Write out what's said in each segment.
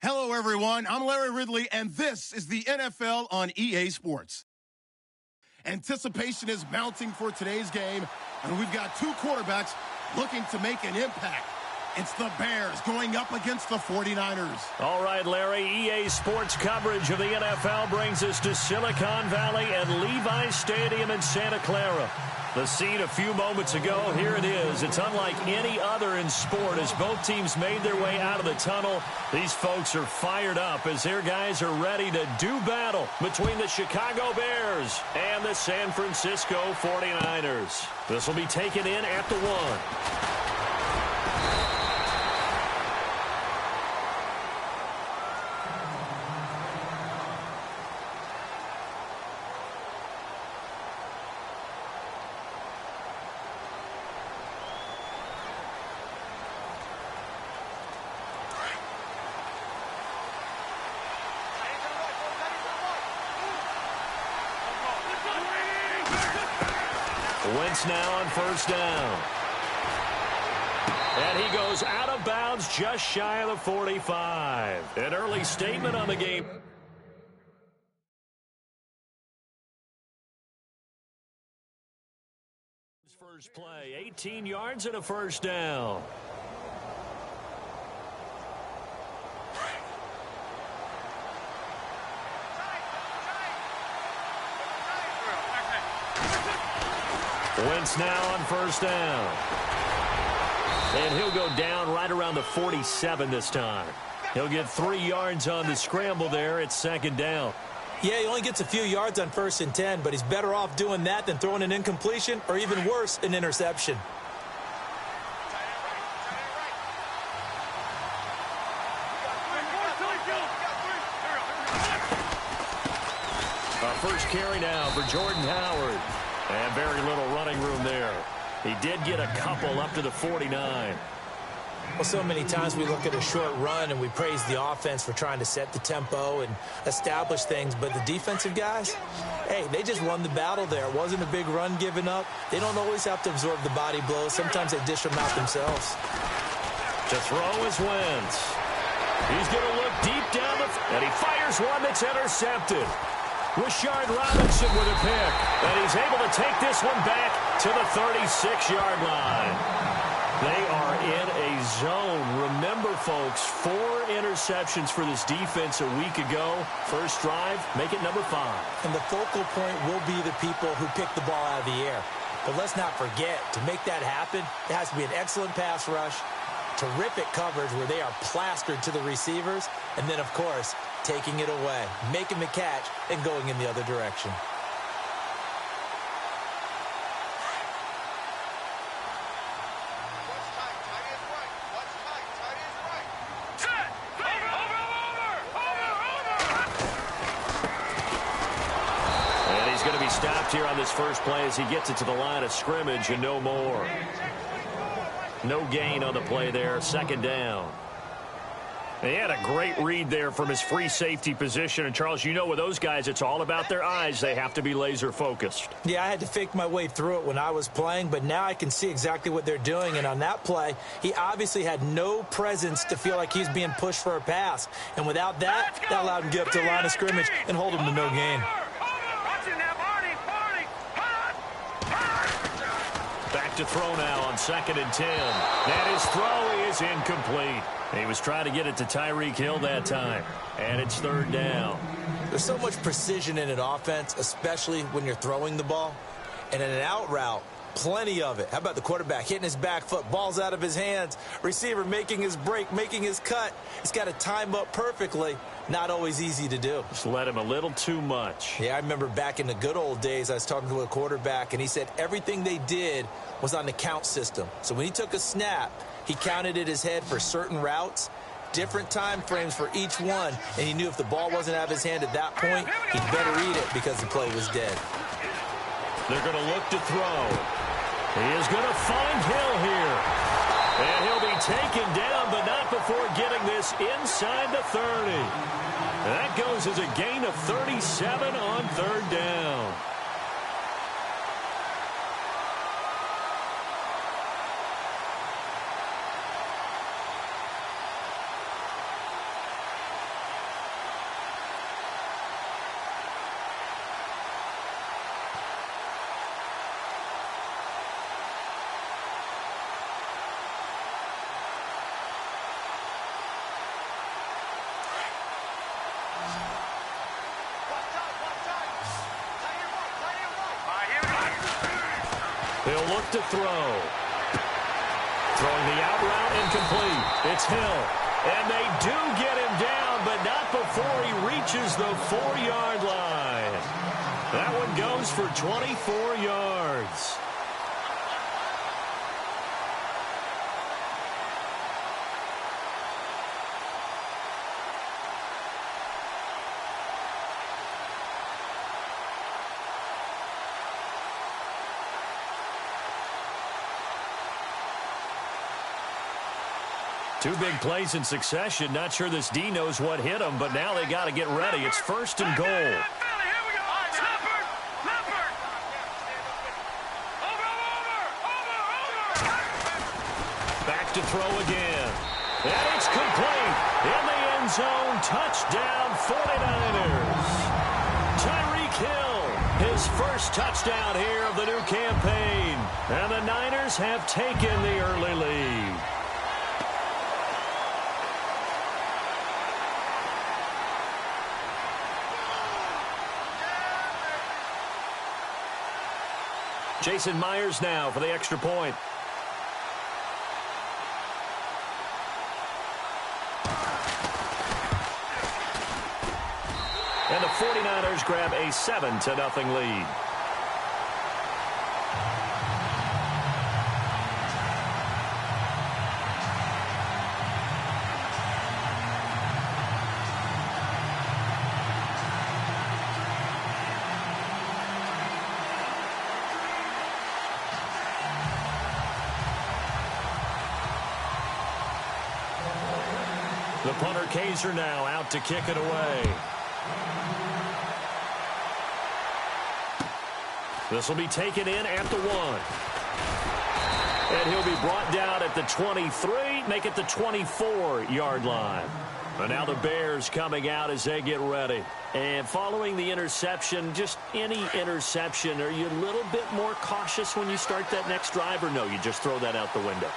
Hello, everyone. I'm Larry Ridley, and this is the NFL on EA Sports. Anticipation is mounting for today's game, and we've got two quarterbacks looking to make an impact. It's the Bears going up against the 49ers. All right, Larry, EA Sports coverage of the NFL brings us to Silicon Valley and Levi's Stadium in Santa Clara. The scene a few moments ago, here it is. It's unlike any other in sport as both teams made their way out of the tunnel. These folks are fired up as their guys are ready to do battle between the Chicago Bears and the San Francisco 49ers. This will be taken in at the 1. Wentz now on first down. And he goes out of bounds just shy of the 45. An early statement on the game. First play, 18 yards and a first down. Wentz now on first down. And he'll go down right around the 47 this time. He'll get 3 yards on the scramble there at second down. Yeah, he only gets a few yards on 1st and 10, but he's better off doing that than throwing an incompletion or even worse, an interception. First carry now for Jordan Howard. And very little running room there. He did get a couple up to the 49. Well, so many times we look at a short run and we praise the offense for trying to set the tempo and establish things. But the defensive guys, hey, they just won the battle there. It wasn't a big run given up. They don't always have to absorb the body blows. Sometimes they dish them out themselves. To throw is Wentz. He's going to look deep down and he fires one that's intercepted. Rashard Robinson with a pick, and he's able to take this one back to the 36-yard line. They are in a zone. Remember, folks, 4 interceptions for this defense a week ago. First drive, make it number 5. And the focal point will be the people who pick the ball out of the air. But let's not forget, to make that happen, it has to be an excellent pass rush, terrific coverage where they are plastered to the receivers, and then, of course, taking it away, making the catch, and going in the other direction. And he's going to be stopped here on this first play as he gets it to the line of scrimmage and no more. No gain on the play there, second down. He had a great read there from his free safety position. And, Charles, you know with those guys, it's all about their eyes. They have to be laser-focused. Yeah, I had to fake my way through it when I was playing, but now I can see exactly what they're doing. And on that play, he obviously had no presence to feel like he's being pushed for a pass. And without that, that allowed him to get up to the line of scrimmage and hold him to no gain. Back to throw now on 2nd and 10. And his throw is incomplete. He was trying to get it to Tyreek Hill that time. And it's 3rd down. There's so much precision in an offense, especially when you're throwing the ball. And in an out route, plenty of it. How about the quarterback hitting his back foot, ball's out of his hands, receiver making his break, making his cut. He's got to time up perfectly. Not always easy to do. Just let him a little too much. Yeah, I remember back in the good old days, I was talking to a quarterback, and he said everything they did was on the count system. So when he took a snap, he counted in his head for certain routes, different time frames for each one, and he knew if the ball wasn't out of his hand at that point, he'd better eat it because the play was dead. They're going to look to throw. He is going to find Hill here. And he'll be taken down, but not before getting this inside the 30. That goes as a gain of 37 on 3rd down. He'll look to throw. Throwing the out route incomplete. It's Hill. And they do get him down, but not before he reaches the 4-yard line. That one goes for 24 yards. Two big plays in succession. Not sure this D knows what hit him, but now they got to get ready. It's 1st and goal. Back to throw again. And it's complete. In the end zone. Touchdown 49ers. Tyreek Hill, his first touchdown here of the new campaign. And the Niners have taken the early lead. Jason Myers now for the extra point. And the 49ers grab a 7-0 lead. The punter Kaiser now out to kick it away. This will be taken in at the 1. And he'll be brought down at the 23, make it the 24-yard line. But now the Bears coming out as they get ready. And following the interception, just any interception, are you a little bit more cautious when you start that next drive, or no, you just throw that out the window?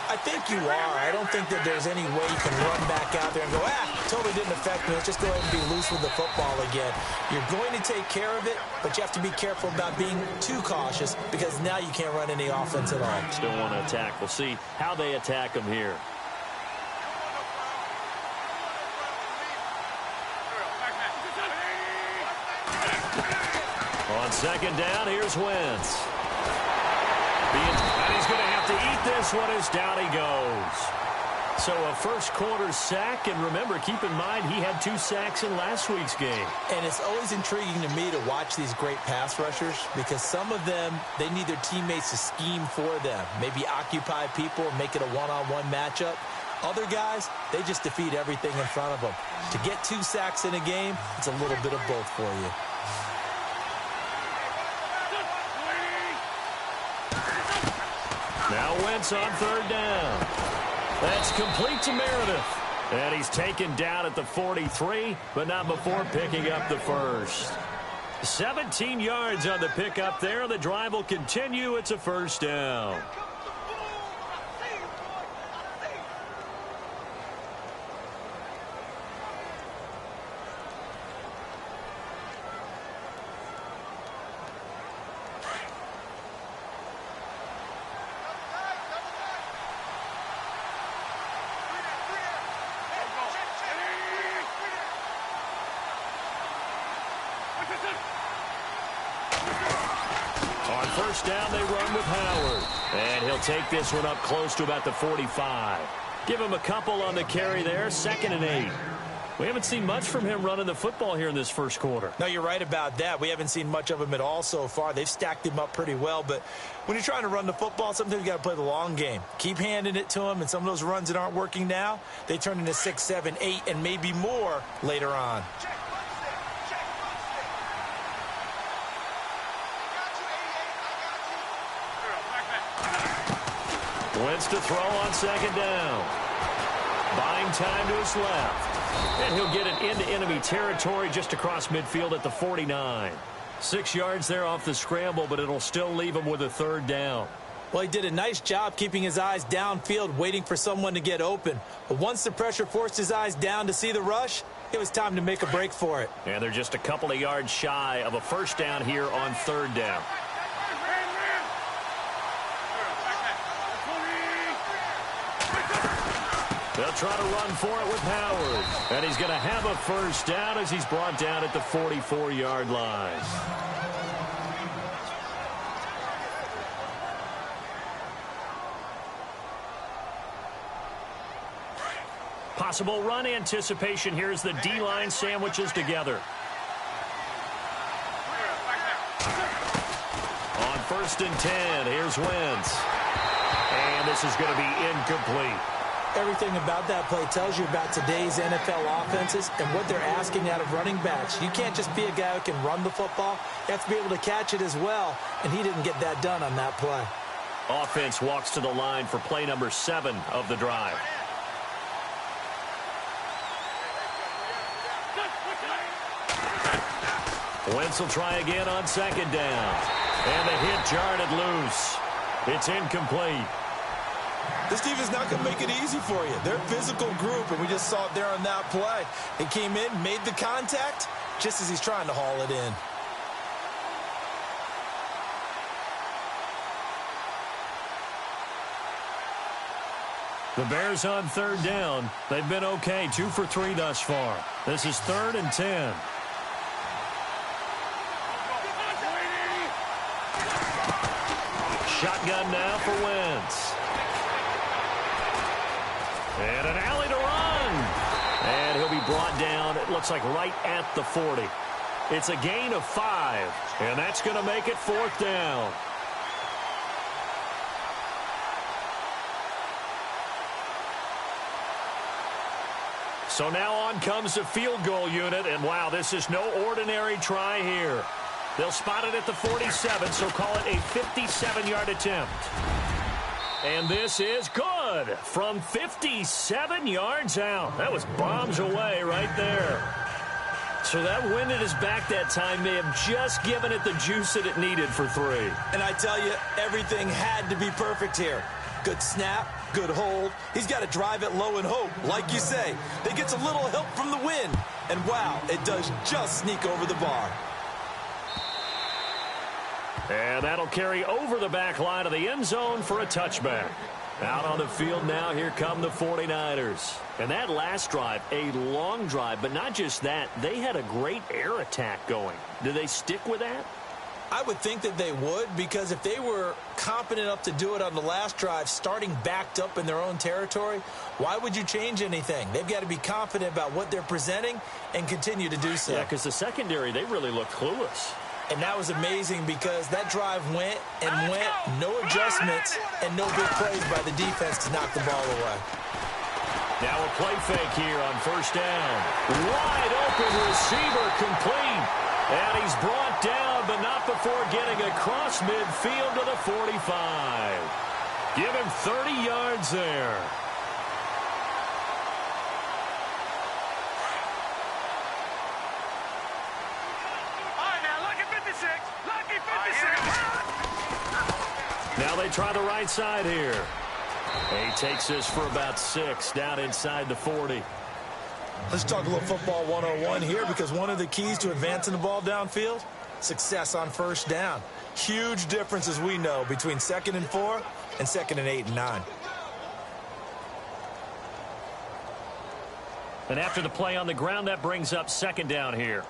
I think you are. I don't think that there's any way you can run back out there and go, totally didn't affect me. Let's just go ahead and be loose with the football again. You're going to take care of it, but you have to be careful about being too cautious because now you can't run any offense at all. Still want to attack. We'll see how they attack them here. On second down, here's Wentz. And he's going to have to eat this one as down he goes. So a first quarter sack, and remember, keep in mind, he had 2 sacks in last week's game. And it's always intriguing to me to watch these great pass rushers because some of them, they need their teammates to scheme for them. Maybe occupy people and make it a one-on-one matchup. Other guys, they just defeat everything in front of them. To get 2 sacks in a game, it's a little bit of both for you. Now Wentz on third down. That's complete to Meredith. And he's taken down at the 43, but not before picking up the first. 17 yards on the pickup there. The drive will continue. It's a first down. On first down, they run with Howard. And he'll take this one up close to about the 45. Give him a couple on the carry there, 2nd and 8. We haven't seen much from him running the football here in this first quarter. No, you're right about that. We haven't seen much of him at all so far. They've stacked him up pretty well. But when you're trying to run the football, sometimes you got to play the long game. Keep handing it to him, and some of those runs that aren't working now, they turn into 6, 7, 8, and maybe more later on. Wentz to throw on second down. Buying time to his left. And he'll get it into enemy territory just across midfield at the 49. 6 yards there off the scramble, but it'll still leave him with a third down. Well, he did a nice job keeping his eyes downfield, waiting for someone to get open. But once the pressure forced his eyes down to see the rush, it was time to make a break for it. And they're just a couple of yards shy of a first down here on third down. They'll try to run for it with Howard. And he's going to have a first down as he's brought down at the 44-yard line. Possible run anticipation here as the D-line sandwiches together. On 1st and 10, here's Wentz. And this is going to be incomplete. Everything about that play tells you about today's NFL offenses and what they're asking out of running backs. You can't just be a guy who can run the football. You have to be able to catch it as well, and he didn't get that done on that play. Offense walks to the line for play number 7 of the drive. Wentz will try again on 2nd down. And the hit jarred it loose. It's incomplete. This defense is not going to make it easy for you. They're a physical group, and we just saw it there on that play. He came in, made the contact, just as he's trying to haul it in. The Bears on 3rd down. They've been okay, 2 for 3 thus far. This is 3rd and 10. Shotgun now for Wentz. And an alley to run. And he'll be brought down, it looks like right at the 40. It's a gain of 5. And that's going to make it 4th down. So now on comes the field goal unit. And wow, this is no ordinary try here. They'll spot it at the 47, so call it a 57-yard attempt. And this is good from 57 yards out. That was bombs away right there. So that wind at his back that time may have just given it the juice that it needed for 3. And I tell you, everything had to be perfect here. Good snap, good hold. He's got to drive it low and hope. Like you say, that gets a little help from the wind. And wow, it does just sneak over the bar. And that'll carry over the back line of the end zone for a touchback. Out on the field now, here come the 49ers. And that last drive, a long drive, but not just that. They had a great air attack going. Do they stick with that? I would think that they would, because if they were competent enough to do it on the last drive, starting backed up in their own territory, why would you change anything? They've got to be confident about what they're presenting and continue to do so. Yeah, because the secondary, they really looked clueless. And that was amazing because that drive went and went, no adjustments, and no big plays by the defense to knock the ball away. Now a play fake here on 1st down. Wide open receiver complete. And he's brought down, but not before getting across midfield to the 45. Give him 30 yards there. Now they try the right side here. He takes this for about 6 down inside the 40. Let's talk a little football 101 here, because one of the keys to advancing the ball downfield, success on 1st down. Huge difference, as we know, between 2nd and 4 and 2nd and 8 and 9. And after the play on the ground, that brings up 2nd down here.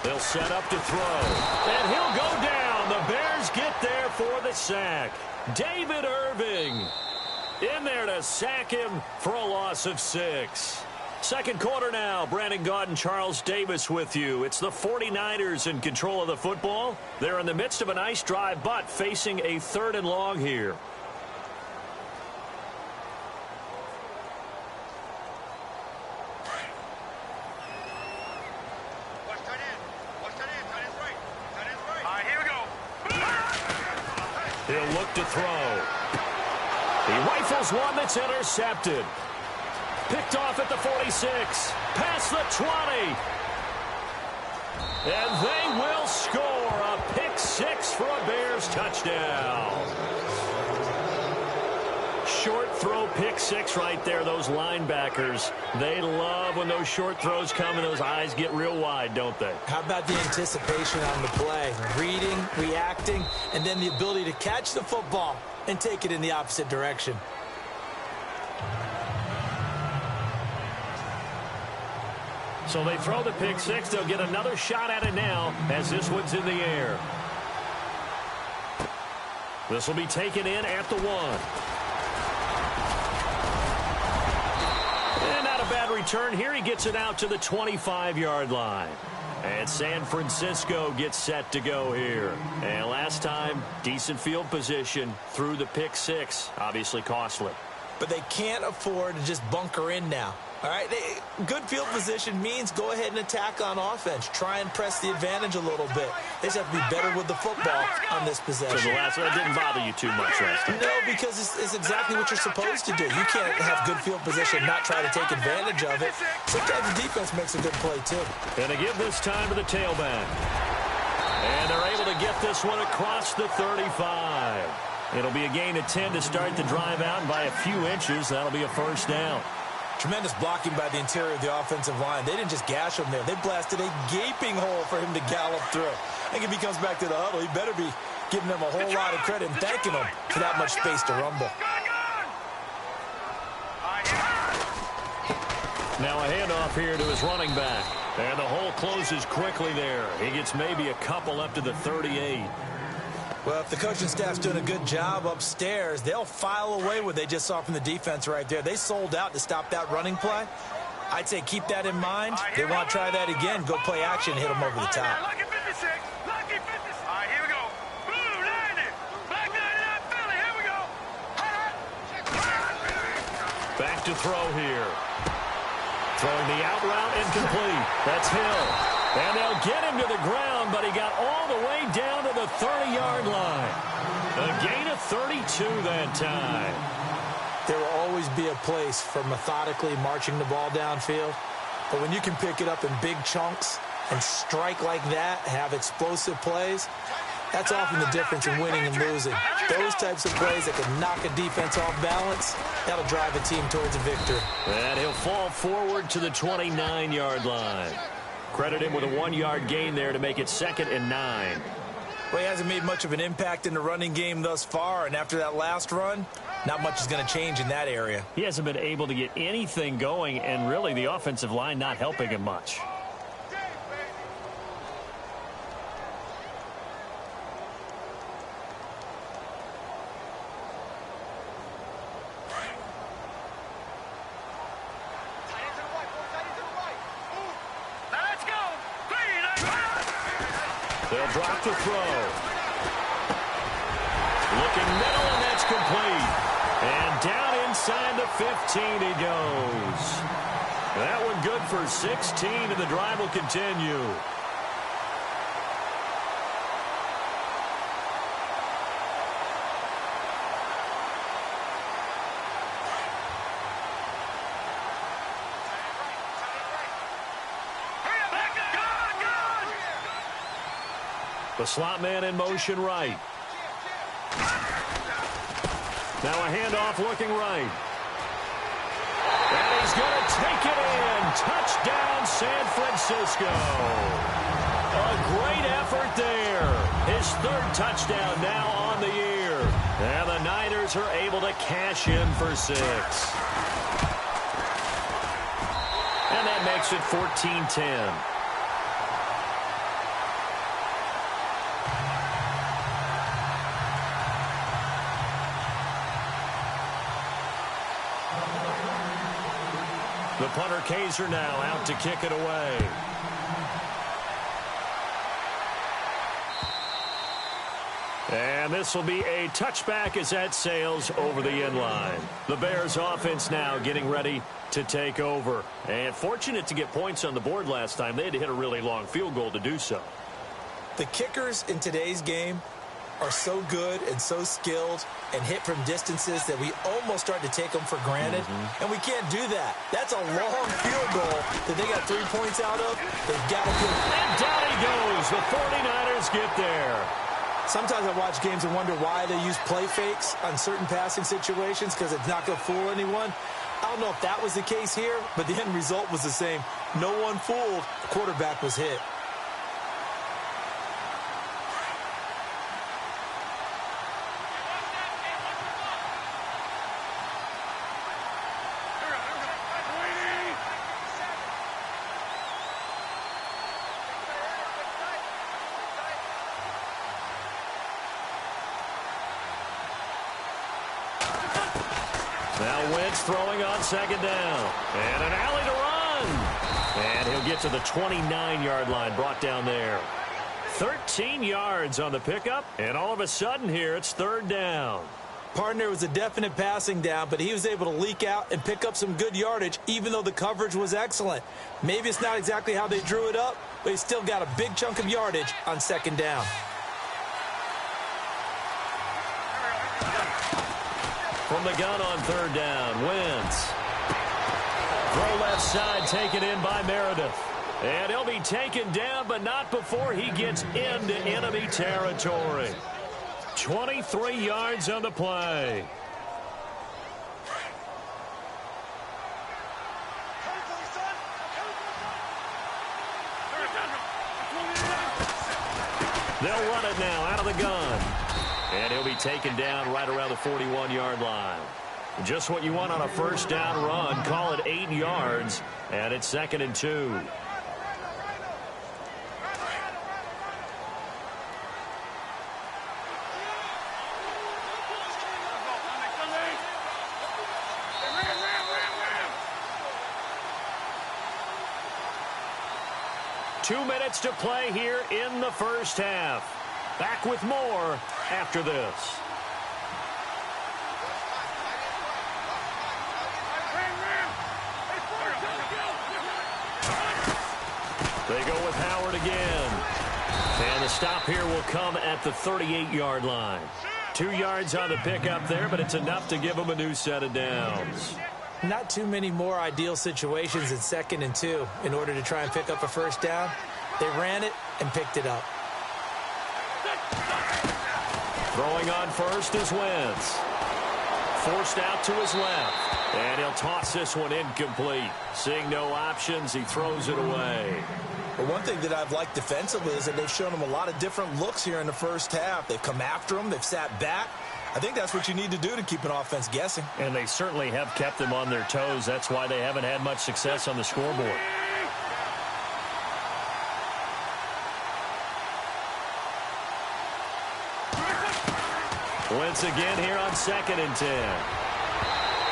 They'll set up to throw. And he'll go down. The Bears get there for the sack. David Irving in there to sack him for a loss of 6. Second quarter now. Brandon Gaudin and Charles Davis with you. It's the 49ers in control of the football. They're in the midst of a nice drive, but facing a 3rd and long here. He'll look to throw. He rifles one that's intercepted. Picked off at the 46. Past the 20. And they will score a pick 6 for a Bears touchdown. short throw pick six right there. Those linebackers, they love when those short throws come and those eyes get real wide, don't they? How about the anticipation on the play? Reading, reacting, and then the ability to catch the football and take it in the opposite direction. So they throw the pick six. They'll get another shot at it now as this one's in the air. This will be taken in at the 1. And not a bad return here. He gets it out to the 25-yard line. And San Francisco gets set to go here. And last time, decent field position through the pick six. Obviously costly. But they can't afford to just bunker in now. All right, good field position means go ahead and attack on offense. Try and press the advantage a little bit. They just have to be better with the football on this possession. So the last one didn't bother you too much last time. No, because it's exactly what you're supposed to do. You can't have good field position, not try to take advantage of it. Sometimes the defense makes a good play, too. And they give this time to the tailback. And they're able to get this one across the 35. It'll be a gain of 10 to start the drive out, and by a few inches, that'll be a first down. Tremendous blocking by the interior of the offensive line. They didn't just gash him there. They blasted a gaping hole for him to gallop through. I think if he comes back to the huddle, he better be giving them a whole lot of credit and thanking them for that much space to rumble. Now a handoff here to his running back. And the hole closes quickly there. He gets maybe a couple up to the 38. Well, if the coaching staff's doing a good job upstairs, they'll file away what they just saw from the defense right there. They sold out to stop that running play. I'd say keep that in mind. They want to try that again. Go play action, hit them over the top. Lucky 56. Lucky 56. All right, here we go. Blue 90. Black 99 Philly. Here we go. Back to throw here. Throwing the out route incomplete. That's Hill. And they'll get him to the ground, but he got all the way down to the 30-yard line. A gain of 32 that time. There will always be a place for methodically marching the ball downfield. But when you can pick it up in big chunks and strike like that, have explosive plays, that's often the difference in winning and losing. Those types of plays that can knock a defense off balance, that'll drive a team towards a victory. And he'll fall forward to the 29-yard line. Credit him with a 1-yard gain there to make it 2nd and 9. Well, he hasn't made much of an impact in the running game thus far, and after that last run, not much is going to change in that area. He hasn't been able to get anything going, and really the offensive line not helping him much. They'll drop the throw. Looking middle, and that's complete. And down inside the 15 he goes. That one good for 16, and the drive will continue. The slot man in motion right. Now a handoff looking right. And he's going to take it in. Touchdown, San Francisco. A great effort there. His 3rd touchdown now on the year. And the Niners are able to cash in for 6. And that makes it 14-10. The punter Kaiser now out to kick it away. And this will be a touchback as that sails over the end line. The Bears offense now getting ready to take over. And fortunate to get points on the board last time. They had to hit a really long field goal to do so. The kickers in today's game are so good and so skilled and hit from distances that we almost start to take them for granted. And we can't do that. That's a long field goal that they got 3 points out of. They've got to get. And down he goes. The 49ers get there. Sometimes I watch games and wonder why they use play fakes on certain passing situations because it's not going to fool anyone. I don't know if that was the case here, but the end result was the same. No one fooled. The quarterback was hit. Now Wentz throwing on second down. And an alley to run. And he'll get to the 29-yard line, brought down there. 13 yards on the pickup, and all of a sudden here it's third down. Partner was a definite passing down, but he was able to leak out and pick up some good yardage, even though the coverage was excellent. Maybe it's not exactly how they drew it up, but he still got a big chunk of yardage on second down. From the gun on third down, Wentz. Throw left side, taken in by Meredith. And he'll be taken down, but not before he gets into enemy territory. 23 yards on the play. They'll run it now out of the gun. And he'll be taken down right around the 41-yard line. Just what you want on a first down run. Call it 8 yards, and it's 2nd and 2. Two minutes to play here in the first half. Back with more after this. They go with Howard again. And the stop here will come at the 38-yard line. 2 yards on the pickup there, but it's enough to give them a new set of downs. Not too many more ideal situations in 2nd and 2 in order to try and pick up a first down. They ran it and picked it up. Throwing on first is Wentz. Forced out to his left. And he'll toss this one incomplete. Seeing no options, he throws it away. But one thing that I've liked defensively is that they've shown him a lot of different looks here in the first half. They've come after him. They've sat back. I think that's what you need to do to keep an offense guessing. And they certainly have kept them on their toes. That's why they haven't had much success on the scoreboard. Wentz again here on 2nd and 10.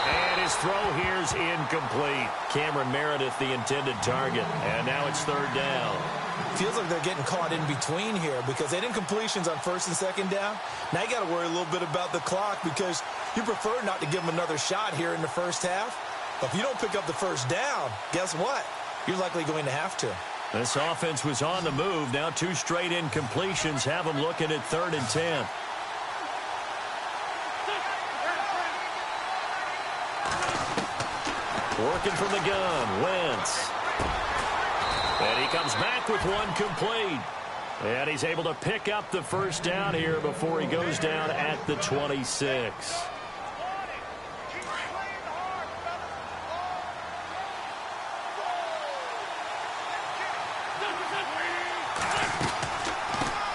And his throw here's incomplete. Cameron Meredith, the intended target. And now it's third down. Feels like they're getting caught in between here because they didn't completions on 1st and 2nd down. Now you got to worry a little bit about the clock because you prefer not to give them another shot here in the first half. But if you don't pick up the first down, guess what? You're likely going to have to. This offense was on the move. Now 2 straight incompletions have them looking at 3rd and 10. Working from the gun, Wentz. And he comes back with one complete. And he's able to pick up the first down here before he goes down at the 26.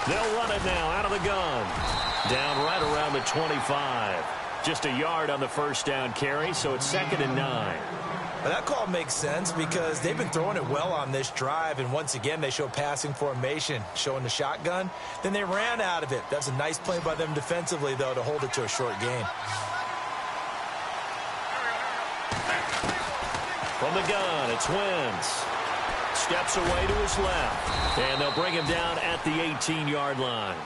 They'll run it now out of the gun. Down right around the 25. Just a yard on the first down carry, so it's 2nd and 9. Well, that call makes sense because they've been throwing it well on this drive, and once again they show passing formation, showing the shotgun. Then they ran out of it. That's a nice play by them defensively, though, to hold it to a short gain. From the gun, it's Wentz. Steps away to his left, and they'll bring him down at the 18-yard line.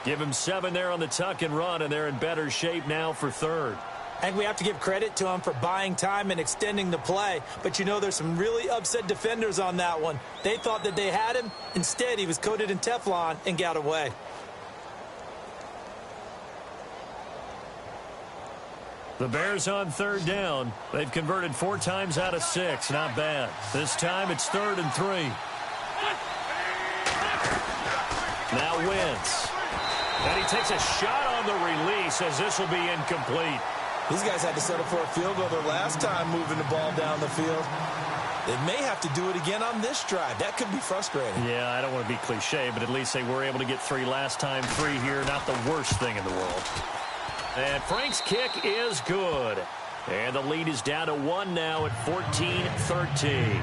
Give him 7 there on the tuck and run, and they're in better shape now for 3rd. I think we have to give credit to him for buying time and extending the play. But, you know, there's some really upset defenders on that one. They thought that they had him. Instead, he was coated in Teflon and got away. The Bears on 3rd down. They've converted 4 times out of 6. Not bad. This time it's 3rd and 3. Now Wentz. And he takes a shot on the release as this will be incomplete. These guys had to settle for a field goal their last time moving the ball down the field. They may have to do it again on this drive. That could be frustrating. Yeah, I don't want to be cliche, but at least they were able to get 3 last time. 3 here, not the worst thing in the world. And Frank's kick is good. And the lead is down to 1 now at 14-13.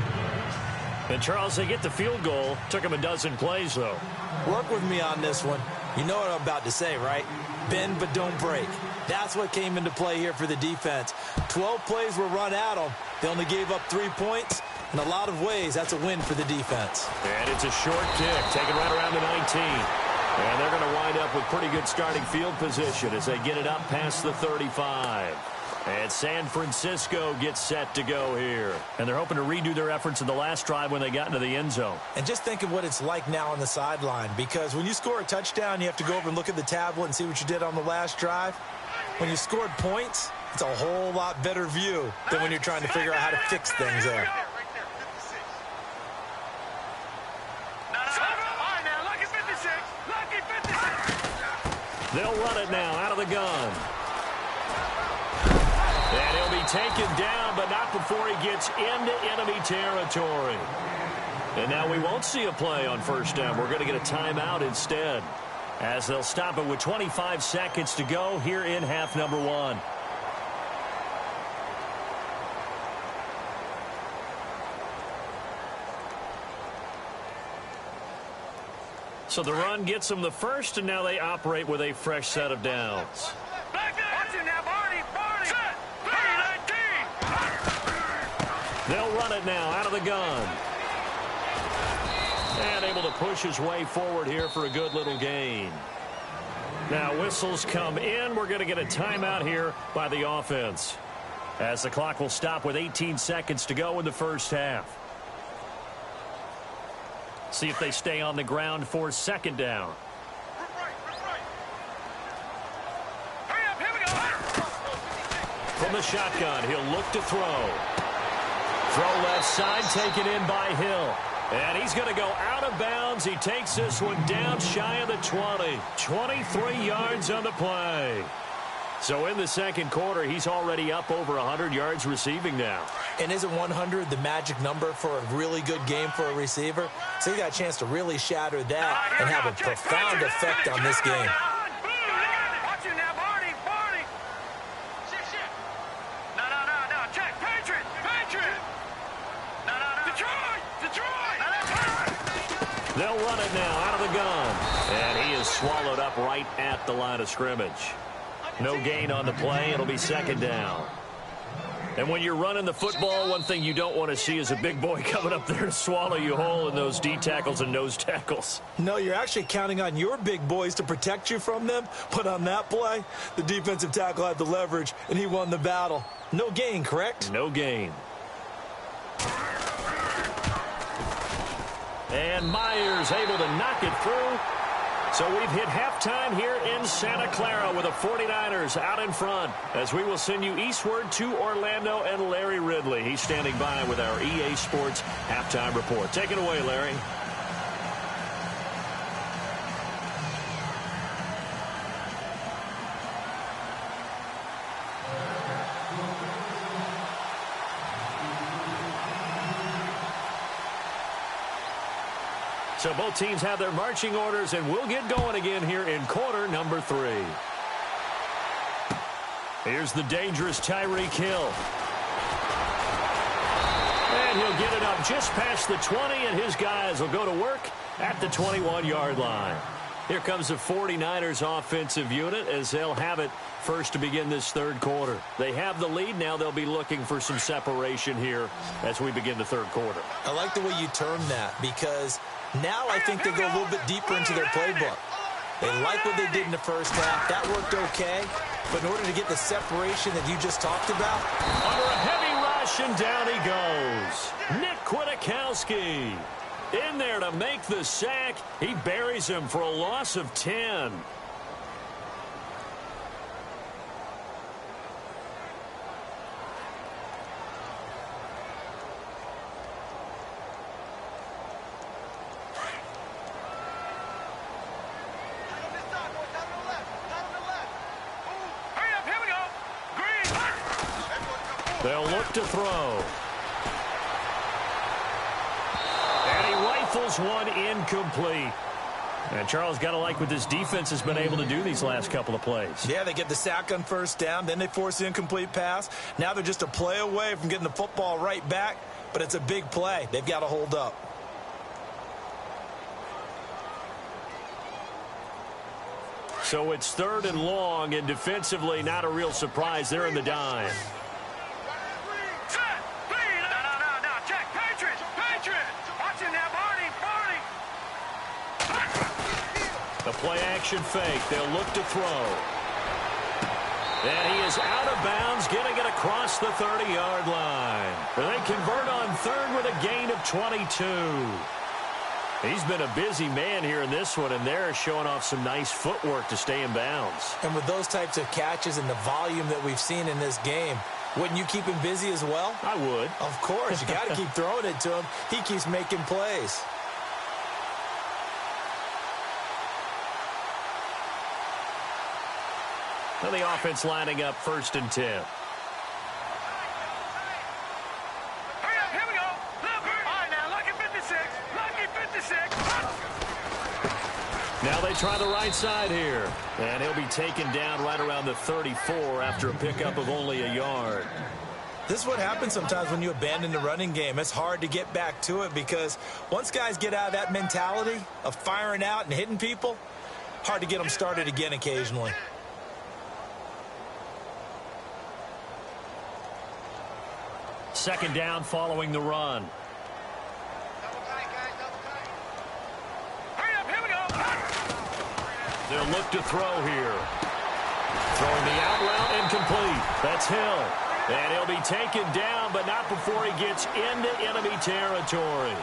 And Charles, they get the field goal. Took them a dozen plays, though. Work with me on this one. You know what I'm about to say, right? Bend but don't break. That's what came into play here for the defense. 12 plays were run at them. They only gave up 3 points. In a lot of ways, that's a win for the defense. And it's a short kick, taken right around the 19. And they're going to wind up with pretty good starting field position as they get it up past the 35. And San Francisco gets set to go here. And they're hoping to redo their efforts in the last drive when they got into the end zone. And just think of what it's like now on the sideline, because when you score a touchdown, you have to go over and look at the tablet and see what you did on the last drive. When you scored points, it's a whole lot better view than when you're trying to figure out how to fix things there. They'll run it now out of the gun. And he'll be taken down, but not before he gets into enemy territory. And now we won't see a play on first down. We're going to get a timeout instead, as they'll stop it with 25 seconds to go here in half number 1. So the run gets them the first, and now they operate with a fresh set of downs. They'll run it now out of the gun. And able to push his way forward here for a good little gain. Now whistles come in. We're going to get a timeout here by the offense, as the clock will stop with 18 seconds to go in the first half. See if they stay on the ground for second down. From the shotgun, he'll look to throw. Throw left side, taken in by Hill. And he's going to go out of bounds. He takes this one down shy of the 20. 23 yards on the play. So in the second quarter, he's already up over 100 yards receiving now. And isn't 100 the magic number for a really good game for a receiver? So he got a chance to really shatter that and have a profound effect on this game. They'll run it now out of the gun. And he is swallowed up right at the line of scrimmage. No gain on the play. It'll be second down. And when you're running the football, one thing you don't want to see is a big boy coming up there to swallow you whole in those D tackles and nose tackles. No, you're actually counting on your big boys to protect you from them. But on that play, the defensive tackle had the leverage, and he won the battle. No gain, correct? No gain. And Myers able to knock it through. So we've hit halftime here in Santa Clara with the 49ers out in front, as we will send you eastward to Orlando and Larry Ridley. He's standing by with our EA Sports halftime report. Take it away, Larry. So both teams have their marching orders, and we'll get going again here in quarter number 3. Here's the dangerous Tyreek Hill. And he'll get it up just past the 20, and his guys will go to work at the 21-yard line. Here comes the 49ers offensive unit as they'll have it first to begin this third quarter. They have the lead. Now they'll be looking for some separation here as we begin the third quarter. I like the way you term that, because now I think they go a little bit deeper into their playbook. They like what they did in the first half. That worked okay. But in order to get the separation that you just talked about, under a heavy rush, and down he goes. Nick Kwiatkowski in there to make the sack. He buries him for a loss of 10. They'll look to throw. And he rifles one incomplete. And Charles, got to like what this defense has been able to do these last couple of plays. Yeah, they get the sack on first down, then they force the incomplete pass. Now they're just a play away from getting the football right back, but it's a big play. They've got to hold up. So it's 3rd and long, and defensively not a real surprise. They're in the dime. No, check. Patriots. Watch him now, Barney. The play-action fake. They'll look to throw. And he is out of bounds, getting it across the 30-yard line. They convert on 3rd with a gain of 22. He's been a busy man here in this one, and they're showing off some nice footwork to stay in bounds. And with those types of catches and the volume that we've seen in this game, wouldn't you keep him busy as well? I would. Of course. You got to keep throwing it to him. He keeps making plays. Now the offense lining up 1st and 10. Hurry up, here we go. All right, now, lucky 56. Now they try the right side here. And he'll be taken down right around the 34 after a pickup of only a yard. This is what happens sometimes when you abandon the running game. It's hard to get back to it because once guys get out of that mentality of firing out and hitting people, hard to get them started again occasionally. Second down following the run. Hurry up, here we go. They'll look to throw here. Throwing the out route incomplete. That's Hill. And he'll be taken down, but not before he gets into enemy territory.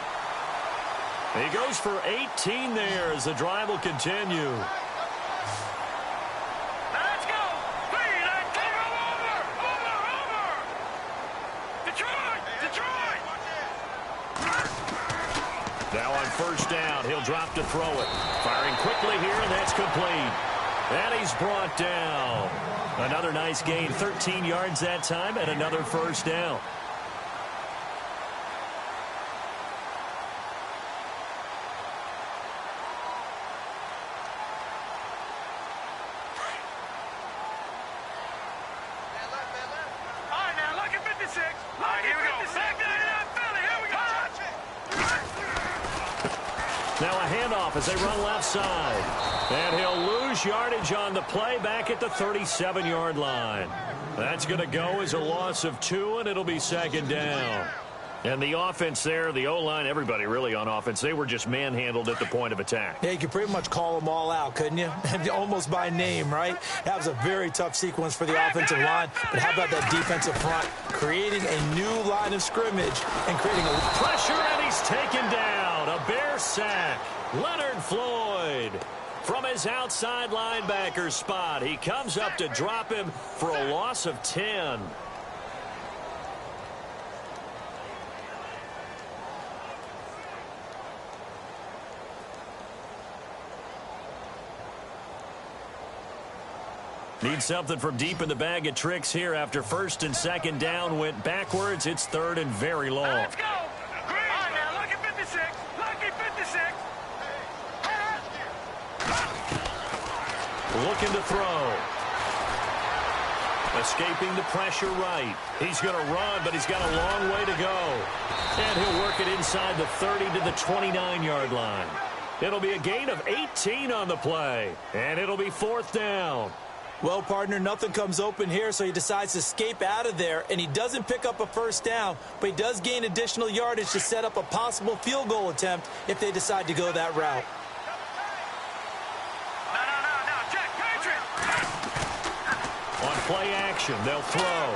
He goes for 18 there as the drive will continue. Let's go. Over. Detroit. Now on 1st down, he'll drop to throw it. Firing quickly here, and that's complete. And he's brought down. Another nice gain, 13 yards that time, and another 1st down. All right, now, lucky 56. All right, here we go. Back down to that Philly. Here we go. Now a handoff as they run left side. And he'll lose yardage on the play back at the 37-yard line. That's going to go as a loss of 2, and it'll be 2nd down. And the offense there, the O-line, everybody really on offense, they were just manhandled at the point of attack. Yeah, you could pretty much call them all out, couldn't you? Almost by name, right? That was a very tough sequence for the offensive line. But how about that defensive front? Creating a new line of scrimmage and creating a pressure, and he's taken down. A Bear sack. Leonard Floyd from his outside linebacker spot. He comes up to drop him for a loss of 10. Need something from deep in the bag of tricks here after 1st and 2nd down went backwards. It's 3rd and very long. Let's go. All right, now, lucky 56. Looking to throw. Escaping the pressure right. He's going to run, but he's got a long way to go. And he'll work it inside the 30 to the 29-yard line. It'll be a gain of 18 on the play. And it'll be 4th down. Well, partner, nothing comes open here, so he decides to escape out of there, and he doesn't pick up a 1st down, but he does gain additional yardage to set up a possible field goal attempt if they decide to go that route. No, Jack, Patriot. On play action, they'll throw.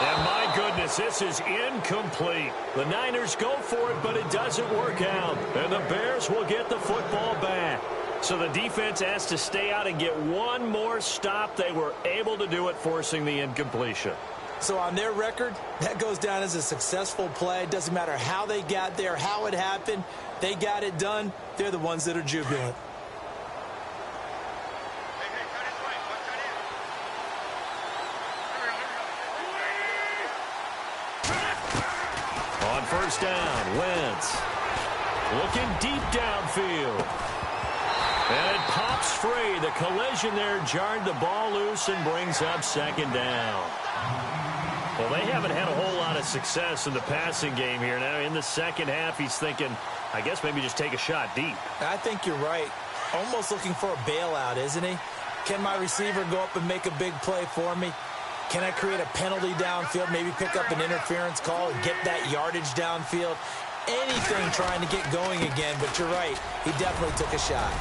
And my goodness, this is incomplete. The Niners go for it, but it doesn't work out. And the Bears will get the football back. So the defense has to stay out and get one more stop. They were able to do it, forcing the incompletion. So on their record, that goes down as a successful play. It doesn't matter how they got there, how it happened. They got it done. They're the ones that are jubilant. On first down, Wentz looking deep downfield. And it pops free. The collision there jarred the ball loose and brings up second down. Well, they haven't had a whole lot of success in the passing game here. Now, in the second half, he's thinking, I guess maybe just take a shot deep. I think you're right. Almost looking for a bailout, isn't he? Can my receiver go up and make a big play for me? Can I create a penalty downfield, maybe pick up an interference call and get that yardage downfield? Anything trying to get going again, but you're right. He definitely took a shot.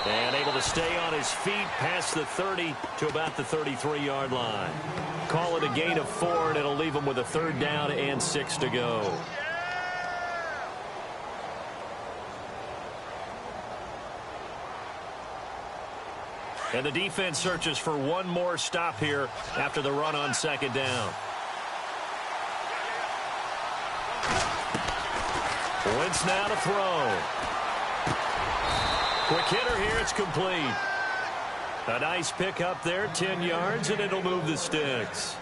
And able to stay on his feet past the 30 to about the 33-yard line. Call it a gain of 4, and it'll leave him with a third down and 6 to go. And the defense searches for one more stop here after the run on second down. Wentz now to throw. Quick hitter here, it's complete. A nice pickup there, 10 yards, and it'll move the sticks.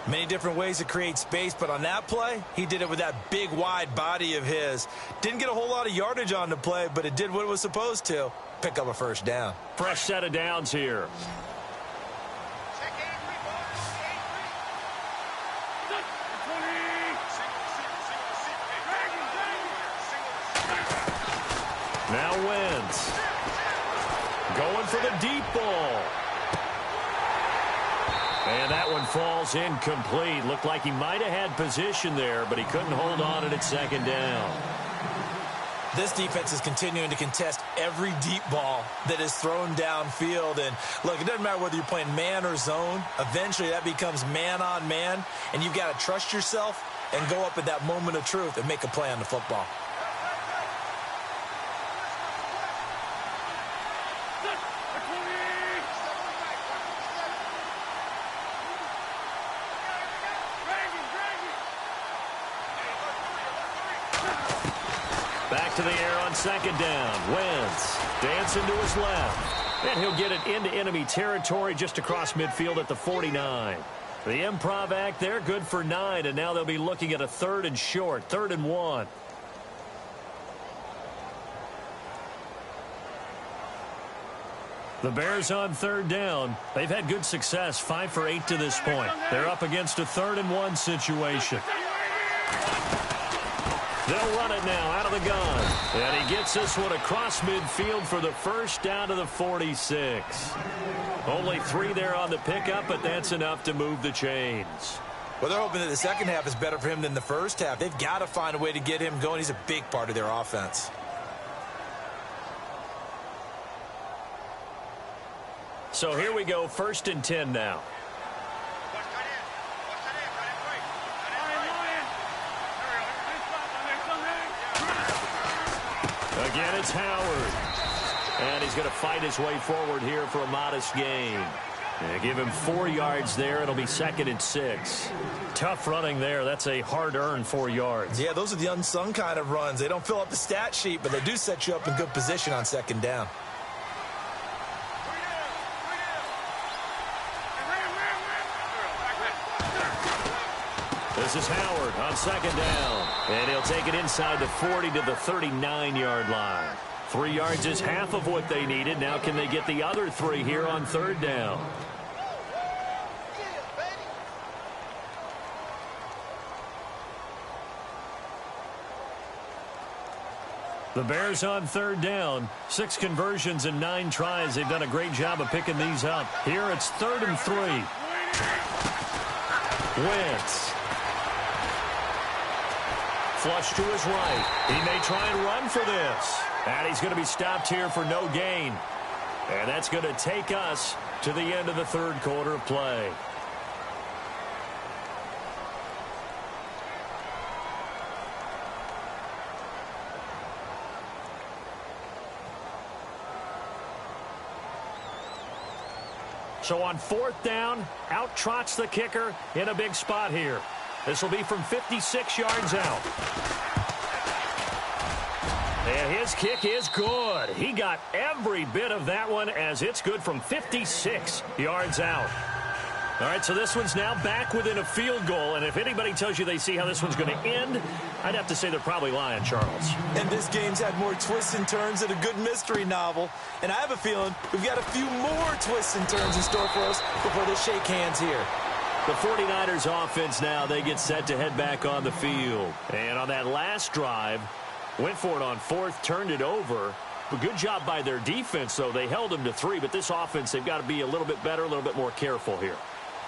Many different ways to create space, but on that play, he did it with that big, wide body of his. Didn't get a whole lot of yardage on the play, but it did what it was supposed to. Pick up a first down. Fresh set of downs here. Now Wentz going for the deep ball. And that one falls incomplete. Looked like he might have had position there, but he couldn't hold on at second down. This defense is continuing to contest every deep ball that is thrown downfield. And, look, it doesn't matter whether you're playing man or zone. Eventually that becomes man on man, and you've got to trust yourself and go up at that moment of truth and make a play on the football. Back to the air on second down. Wentz dancing to his left. And he'll get it into enemy territory just across midfield at the 49. The improv act there, good for 9. And now they'll be looking at a 3rd and short, 3rd and 1. The Bears on third down. They've had good success, 5 for 8 to this point. They're up against a 3rd and 1 situation. They'll run it now out of the gun. And he gets this one across midfield for the first down to the 46. Only 3 there on the pickup, but that's enough to move the chains. Well, they're hoping that the second half is better for him than the first half. They've got to find a way to get him going. He's a big part of their offense. So here we go, 1st and 10 now. Again, it's Howard. And he's going to fight his way forward here for a modest gain. Give him 4 yards there. It'll be 2nd and 6. Tough running there. That's a hard-earned 4 yards. Yeah, those are the unsung kind of runs. They don't fill up the stat sheet, but they do set you up in good position on second down. This is Howard on second down. And he'll take it inside the 40 to the 39-yard line. 3 yards is half of what they needed. Now can they get the other 3 here on third down? The Bears on third down. 6 conversions and 9 tries. They've done a great job of picking these up. Here it's 3rd and 3. Wentz. Flush to his right. He may try and run for this. And he's going to be stopped here for no gain. And that's going to take us to the end of the 3rd quarter of play. So on 4th down, out trots the kicker in a big spot here. This will be from 56 yards out. And his kick is good. He got every bit of that one as it's good from 56 yards out. All right, so this one's now back within a field goal, and if anybody tells you they see how this one's going to end, I'd have to say they're probably lying, Charles. And this game's had more twists and turns than a good mystery novel. And I have a feeling we've got a few more twists and turns in store for us before they shake hands here. The 49ers offense now, they get set to head back on the field. And on that last drive, went for it on fourth, turned it over. A good job by their defense, though. They held them to 3, but this offense, they've got to be a little bit better, a little bit more careful here.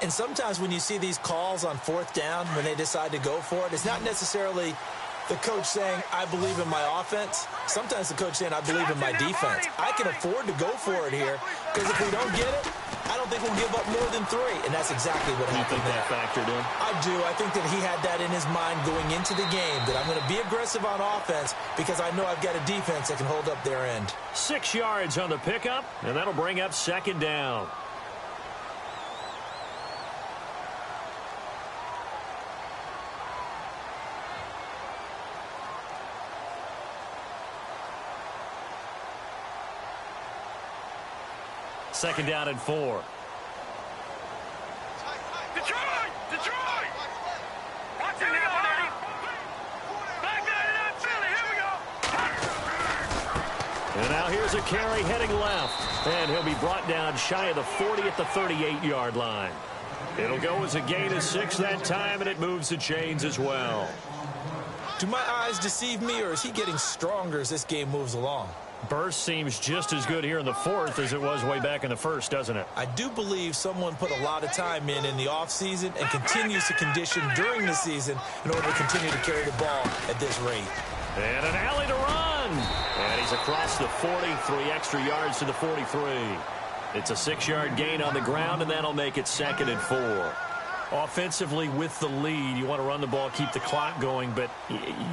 And sometimes when you see these calls on fourth down, when they decide to go for it, it's not necessarily the coach saying, I believe in my offense. Sometimes the coach saying, I believe in my defense. I can afford to go for it here because if we don't get it, I don't think we'll give up more than 3. And that's exactly what happened there. You think that factored in? I do. I think that he had that in his mind going into the game, that I'm going to be aggressive on offense because I know I've got a defense that can hold up their end. 6 yards on the pickup, and that'll bring up second down. Second down and 4. Detroit! Detroit! Watch it now, Dirty! Back 99 Philly, here we go! And now here's a carry heading left. And he'll be brought down shy of the 40 at the 38-yard line. It'll go as a gain of 6 that time, and it moves the chains as well. Do my eyes deceive me, or is he getting stronger as this game moves along? Burst seems just as good here in the fourth as it was way back in the first, doesn't it? I do believe someone put a lot of time in the offseason and continues to condition during the season in order to continue to carry the ball at this rate. And an alley to run. And he's across the 40, 3 extra yards to the 43. It's a 6-yard gain on the ground, and that'll make it second and 4. Offensively with the lead, you want to run the ball, keep the clock going, but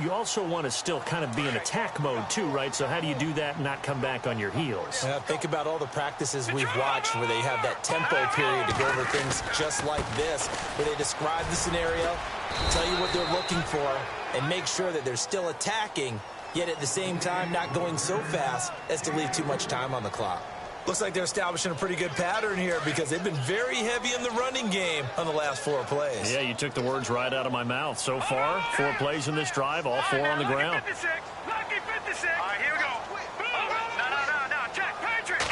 you also want to still kind of be in attack mode too, right? So how do you do that and not come back on your heels? Think about all the practices we've watched where they have that tempo period to go over things just like this, where they describe the scenario, tell you what they're looking for, and make sure that they're still attacking, yet at the same time not going so fast as to leave too much time on the clock. Looks like they're establishing a pretty good pattern here because they've been very heavy in the running game on the last 4 plays. Yeah, you took the words right out of my mouth. So far, 4 plays in this drive, all 4 on the ground. Lucky 56. All right, here we go. No. Check. Patriot.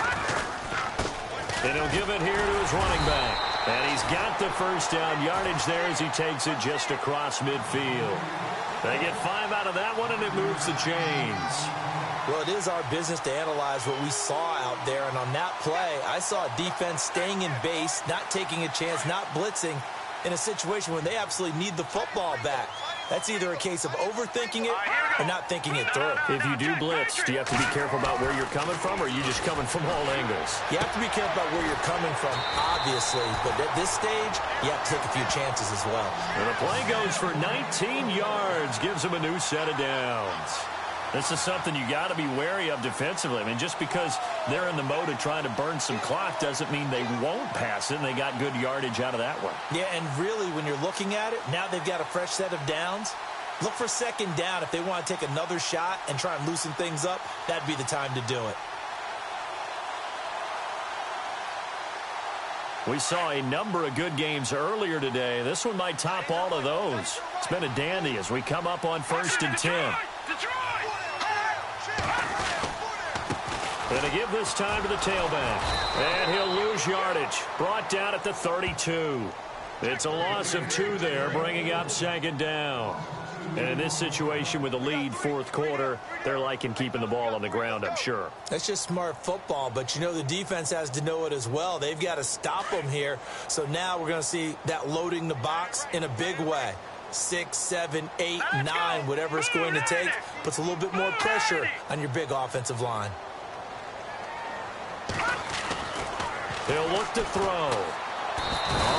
And he'll give it here to his running back. And he's got the first down yardage there as he takes it just across midfield. They get 5 out of that one, and it moves the chains. Well, it is our business to analyze what we saw out there, and on that play, I saw a defense staying in base, not taking a chance, not blitzing in a situation when they absolutely need the football back. That's either a case of overthinking it or not thinking it through. If you do blitz, do you have to be careful about where you're coming from, or are you just coming from all angles? You have to be careful about where you're coming from, obviously, but at this stage, you have to take a few chances as well. And the play goes for 19 yards, gives them a new set of downs. This is something you got to be wary of defensively. I mean, just because they're in the mode of trying to burn some clock doesn't mean they won't pass it, and they got good yardage out of that one. Yeah, and really, when you're looking at it, now they've got a fresh set of downs. Look for second down. If they want to take another shot and try and loosen things up, that'd be the time to do it. We saw a number of good games earlier today. This one might top all of those. It's been a dandy as we come up on 1st and 10. And to give this time to the tailback. And he'll lose yardage. Brought down at the 32. It's a loss of 2 there, bringing up second down. And in this situation with the lead 4th quarter, they're liking keeping the ball on the ground, I'm sure. That's just smart football, but you know the defense has to know it as well. They've got to stop them here. So now we're going to see that loading the box in a big way. 6, 7, 8, 9, whatever it's going to take, puts a little bit more pressure on your big offensive line. He'll look to throw.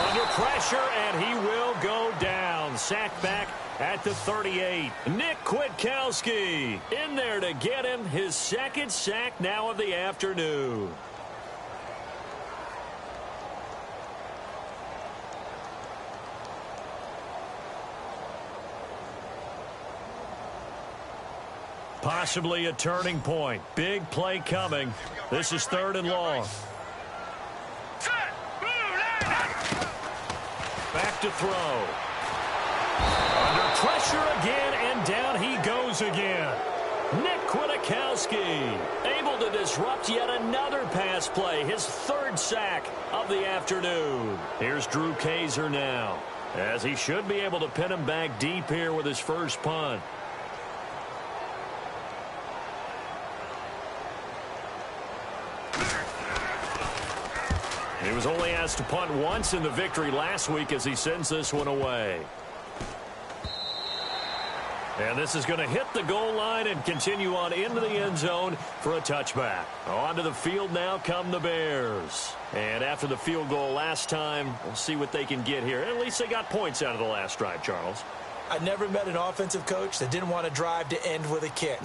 Under pressure, and he will go down. Sacked back at the 38. Nick Kwiatkowski in there to get him his 2nd sack now of the afternoon. Possibly a turning point. Big play coming. This is 3rd and long. left to throw. Under pressure again, and down he goes again. Nick Kwiatkowski able to disrupt yet another pass play, his third sack of the afternoon. Here's Drew Kaiser now, as he should be able to pin him back deep here with his first punt. He was only asked to punt once in the victory last week as he sends this one away. And this is going to hit the goal line and continue on into the end zone for a touchback. Onto the field now come the Bears. And after the field goal last time, we'll see what they can get here. At least they got points out of the last drive, Charles. I never met an offensive coach that didn't want to drive to end with a kick.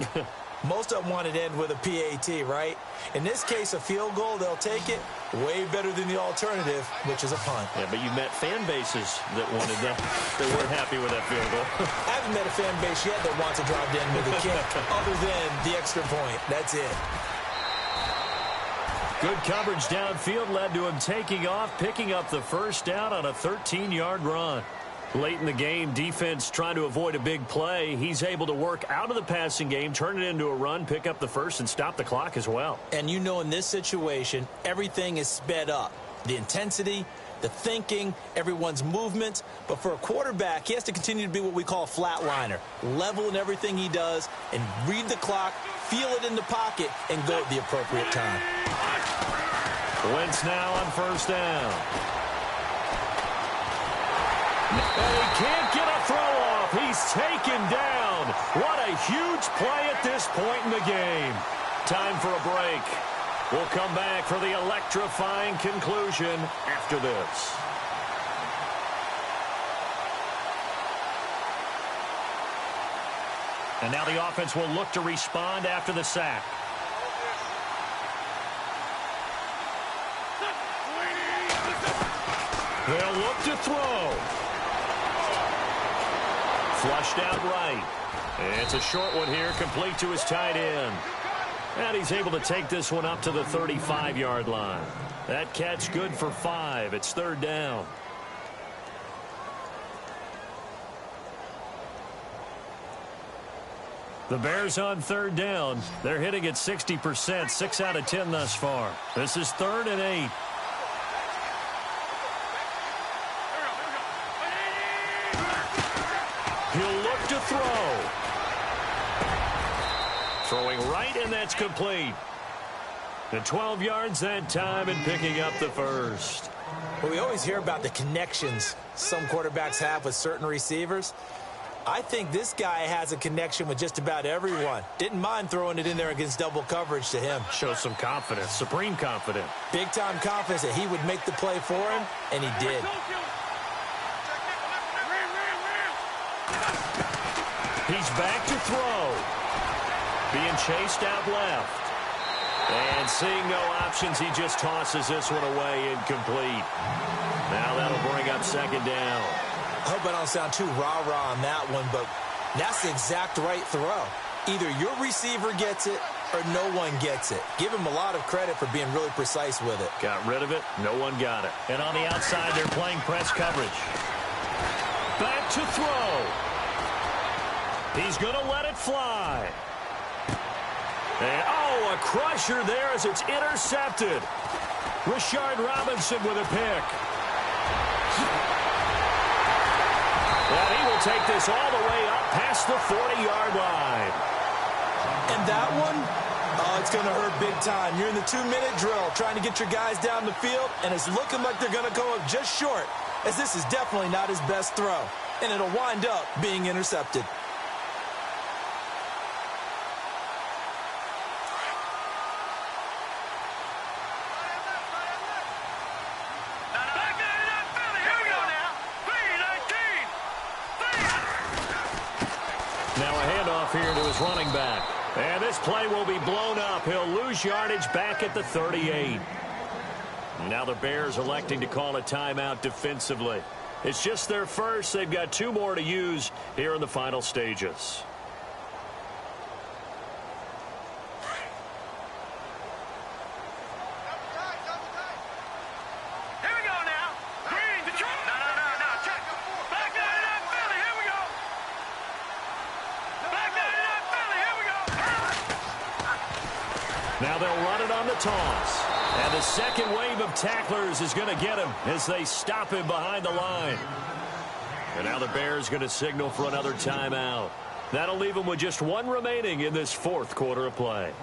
Most of them wanted to end with a PAT, right? In this case, a field goal, they'll take it. Way better than the alternative, which is a punt. Yeah, but you met fan bases that wanted that. They weren't happy with that field goal. I haven't met a fan base yet that wants to drive to end with a kick, other than the extra point. That's it. Good coverage downfield led to him taking off, picking up the first down on a 13-yard run. Late in the game, defense trying to avoid a big play. He's able to work out of the passing game, turn it into a run, pick up the first, and stop the clock as well. And you know in this situation, everything is sped up. The intensity, the thinking, everyone's movement. But for a quarterback, he has to continue to be what we call a flatliner. Level in everything he does and read the clock, feel it in the pocket, and go at the appropriate time. Wentz now on first down. And he can't get a throw off. He's taken down. What a huge play at this point in the game. Time for a break. We'll come back for the electrifying conclusion after this. And now the offense will look to respond after the sack. They'll look to throw. Flushed out right. It's a short one here, complete to his tight end. And he's able to take this one up to the 35-yard line. That catch good for 5. It's third down. The Bears on third down. They're hitting at 60%, 6 out of 10 thus far. This is 3rd and 8. He'll look to throw. Throwing right, and that's complete. The 12 yards that time and picking up the first. Well, we always hear about the connections some quarterbacks have with certain receivers. I think this guy has a connection with just about everyone. Didn't mind throwing it in there against double coverage to him. Shows some confidence, supreme confidence. Big-time confidence that he would make the play for him, and he did. He's back to throw. Being chased out left. And seeing no options, he just tosses this one away incomplete. Now that'll bring up second down. I hope I don't sound too rah-rah on that one, but that's the exact right throw. Either your receiver gets it or no one gets it. Give him a lot of credit for being really precise with it. Got rid of it. No one got it. And on the outside, they're playing press coverage. Back to throw. He's going to let it fly. And, oh, a crusher there as it's intercepted. Rashard Robinson with a pick. And he will take this all the way up past the 40-yard line. And that one, oh, it's going to hurt big time. You're in the 2-minute drill trying to get your guys down the field, and it's looking like they're going to go up just short, as this is definitely not his best throw. And it'll wind up being intercepted. Here to his running back. And this play will be blown up. He'll lose yardage back at the 38. Now the Bears electing to call a timeout defensively. It's just their first. They've got 2 more to use here in the final stages. Here we go now. Green, Detroit. No. Check. Now they'll run it on the toss. And the second wave of tacklers is going to get him as they stop him behind the line. And now the Bears going to signal for another timeout. That'll leave them with just one remaining in this fourth quarter of play.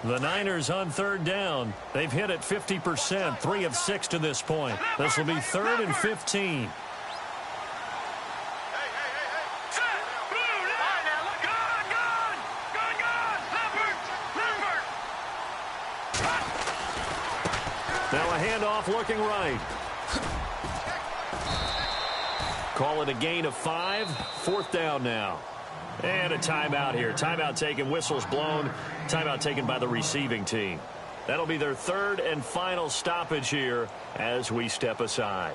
The Niners on third down. They've hit it 50%, 3 of 6 to this point. This will be 3rd and 15. Now a handoff looking right. Call it a gain of 5. 4th down now. And a timeout here. Timeout taken, whistles blown. Timeout taken by the receiving team. That'll be their 3rd and final stoppage here as we step aside.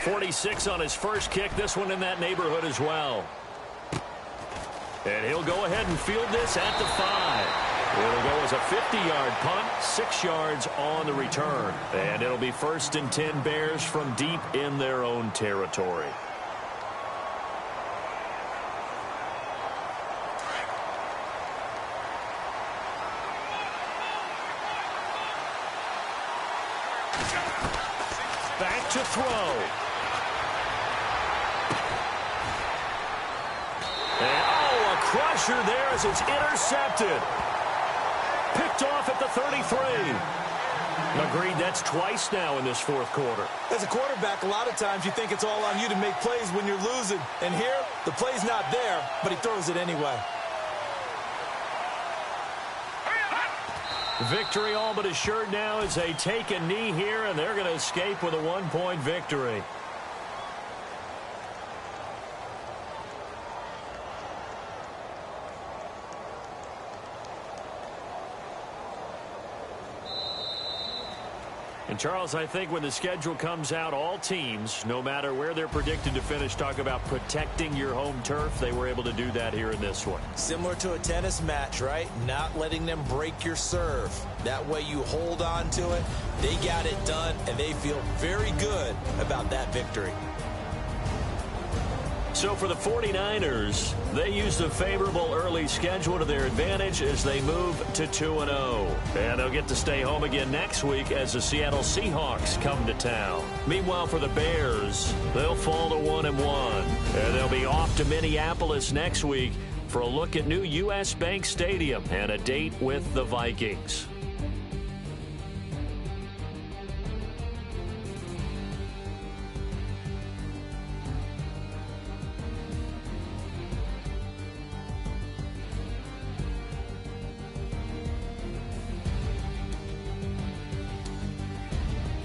.46 on his first kick. This one in that neighborhood as well. And he'll go ahead and field this at the 5. It'll go as a 50-yard punt, 6 yards on the return. And it'll be 1st and 10 Bears from deep in their own territory. Back to throw. And, a crusher there as it's intercepted. Picked off at the 33. Agreed, that's twice now in this fourth quarter. As a quarterback, a lot of times you think it's all on you to make plays when you're losing. And here, the play's not there, but he throws it anyway. Victory all but assured now as they take a knee here, and they're going to escape with a 1-point victory. And, Charles, I think when the schedule comes out, all teams, no matter where they're predicted to finish, talk about protecting your home turf. They were able to do that here in this one. Similar to a tennis match, right? Not letting them break your serve. That way you hold on to it. They got it done, and they feel very good about that victory. So for the 49ers, they used a favorable early schedule to their advantage as they move to 2-0. And they'll get to stay home again next week as the Seattle Seahawks come to town. Meanwhile, for the Bears, they'll fall to 1-1. And they'll be off to Minneapolis next week for a look at new U.S. Bank Stadium and a date with the Vikings.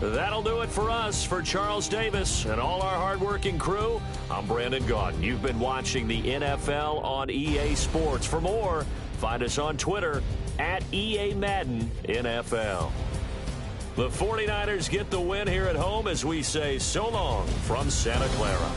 That'll do it for us. For Charles Davis and all our hardworking crew, I'm Brandon Gaudin. You've been watching the NFL on EA Sports. For more, find us on Twitter at EA Madden NFL. The 49ers get the win here at home as we say so long from Santa Clara.